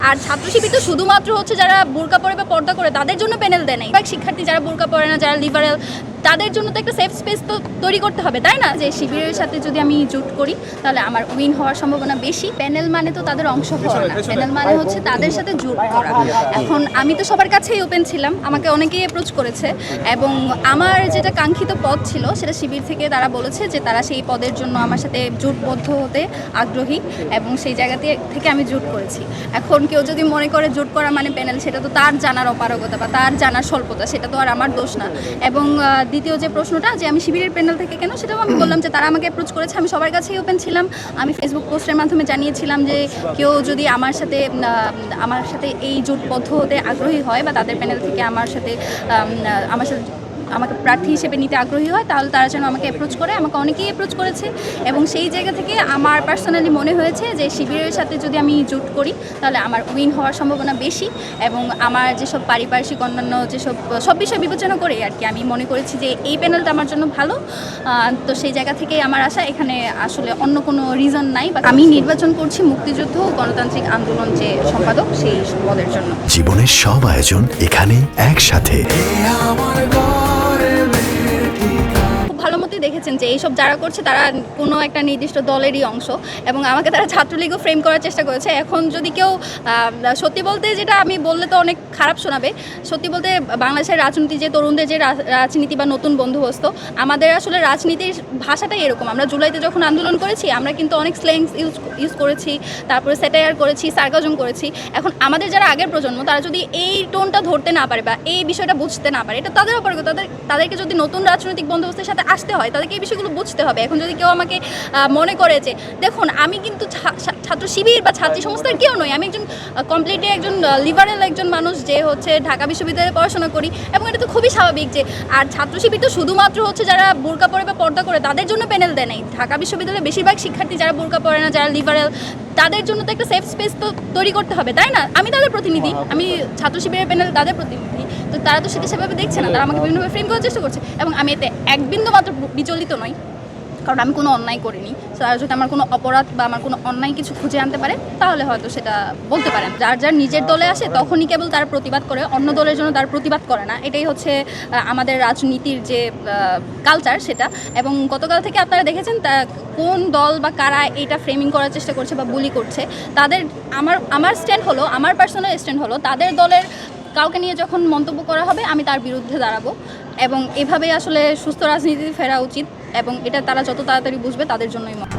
আর ছাত্র শিবির তো শুধুমাত্র হচ্ছে যারা বোরকা পরে বা পর্দা করে তাদের জন্য প্যানেল দেয় নাই। শিক্ষার্থী যারা বোরকা পরে না, যারা লিবারেল, তাদের জন্য তো একটা সেফ স্পেস তো তৈরি করতে হবে, তাই না? যে শিবিরের সাথে যদি আমি জুট করি তাহলে আমার উইন হওয়ার সম্ভাবনা বেশি। প্যানেল মানে তো তাদের অংশ হওয়া না, প্যানেল মানে হচ্ছে তাদের সাথে জুট করা। এখন আমি তো সবার কাছেই ওপেন ছিলাম, আমাকে অনেকেই অ্যাপ্রোচ করেছে এবং আমার যেটা কাঙ্ক্ষিত পদ ছিল সেটা শিবির থেকে তারা বলেছে যে তারা সেই পদের জন্য আমার সাথে জোটবদ্ধ হতে আগ্রহী এবং সেই জায়গা থেকে আমি জুট করেছি। এখন কেউ যদি মনে করে জুট করা মানে প্যানেল, সেটা তো তার জানার অপারগতা বা তার জানার স্বল্পতা, সেটা তো আর আমার দোষ না। এবং দ্বিতীয় যে প্রশ্নটা যে আমি শিবিরের প্যানেল থেকে কেন, সেটাও আমি বললাম যে তারা আমাকে অ্যাপ্রোচ করেছে, আমি সবার কাছেই ওপেন ছিলাম। আমি ফেসবুক পোস্টের মাধ্যমে জানিয়েছিলাম যে কেউ যদি আমার সাথে এই জোটবদ্ধ হতে আগ্রহী হয় বা তাদের প্যানেল থেকে আমাকে প্রার্থী হিসেবে নিতে আগ্রহী হয় তাহলে তারা যেন আমাকে অ্যাপ্রোচ করে। আমাকে অনেকেই অ্যাপ্রোচ করেছে এবং সেই জায়গা থেকে আমার পার্সোনালি মনে হয়েছে যে শিবিরের সাথে যদি আমি জুট করি তাহলে আমার উইন হওয়ার সম্ভাবনা বেশি এবং আমার যেসব পারিপার্শ্বিক অন্যান্য সব বিষয় বিবেচনা করে আর কি আমি মনে করেছি যে এই প্যানেলটা আমার জন্য ভালো। তো সেই জায়গা থেকেই আমার আশা, এখানে আসলে অন্য কোনো রিজন নাই। আমি নির্বাচন করছি মুক্তিযুদ্ধ ও গণতান্ত্রিক আন্দোলন যে সম্পাদক, সেই পদের জন্য। জীবনের সব আয়োজন এখানে একসাথে। ভালো মতোই দেখেছেন যে এইসব যারা করছে তারা কোনো একটা নির্দিষ্ট দলেরই অংশ এবং আমাকে তারা ছাত্রলীগও ফ্রেম করার চেষ্টা করেছে। এখন যদি কেউ সত্যি বলতে, যেটা আমি বললে তো অনেক খারাপ শোনাবে, সত্যি বলতে বাংলাদেশের রাজনীতি যে তরুণদের যে রাজনীতি বা নতুন বন্ধুহস্ত, আমাদের আসলে রাজনীতির ভাষাটাই এরকম। আমরা জুলাইতে যখন আন্দোলন করেছি আমরা কিন্তু অনেক স্ল্যাংস ইউজ করেছি, তারপরে স্যাটায়ার করেছি, সার্কাজম করেছি। এখন আমাদের যারা আগের প্রজন্ম তারা যদি এই টোনটা ধরতে না পারে বা এই বিষয়টা বুঝতে না পারে, এটা তাদের অপর। তাদেরকে যদি নতুন রাজনৈতিক বন্দোবস্তের সাথে আসতে হয় তাদেরকে এই বিষয়গুলো বুঝতে হবে। এখন যদি কেউ আমাকে মনে করে যে দেখুন আমি কিন্তু ছাত্র শিবির বা ছাত্রী সংস্থার কেউ নই, আমি একজন কমপ্লিটলি একজন লিবারেল একজন মানুষ যে হচ্ছে ঢাকা বিশ্ববিদ্যালয়ে পড়াশোনা করি, এবং এটা তো খুবই স্বাভাবিক যে আর ছাত্র শিবির তো শুধুমাত্র হচ্ছে যারা বোরকা পরে বা পর্দা করে তাদের জন্য প্যানেল দেয় নাই। ঢাকা বিশ্ববিদ্যালয়ের বেশিরভাগ শিক্ষার্থী যারা বোরকা পরে না, যারা লিবারেল, তাদের জন্য তো একটা সেফ স্পেস তো তৈরি করতে হবে, তাই না? আমি তাদের প্রতিনিধি, আমি ছাত্র শিবিরের প্যানেল তাদের প্রতিনিধি, তো তারা তো সেটা সেভাবে দেখছে না, তারা আমাকে বিভিন্নভাবে ফ্রেম করার চেষ্টা করছে এবং আমি এতে এক বিন্দু মাত্র বিচলিত নই, কারণ আমি কোনো অন্যায় করিনি। তারা যদি আমার কোনো অপরাধ বা আমার কোনো অন্যায় কিছু খুঁজে আনতে পারে তাহলে হয়তো সেটা বলতে পারেন। যার নিজের দলে আসে তখনই কেবল তারা প্রতিবাদ করে, অন্য দলের জন্য তারা প্রতিবাদ করে না। এটাই হচ্ছে আমাদের রাজনীতির যে কালচার সেটা। এবং গতকাল থেকে আপনারা দেখেছেন কোন দল বা কারা এটা ফ্রেমিং করার চেষ্টা করছে বা বুলি করছে। তাদের আমার স্ট্যান্ড হলো, আমার পার্সোনাল স্ট্যান্ড হলো, তাদের দলের কাউকে নিয়ে যখন মন্তব্য করা হবে আমি তার বিরুদ্ধে দাঁড়াবো এবং এভাবেই আসলে সুস্থ রাজনীতিতে ফেরা উচিত এবং এটা তারা যত তাড়াতাড়ি বুঝবে তাদের জন্যই মত।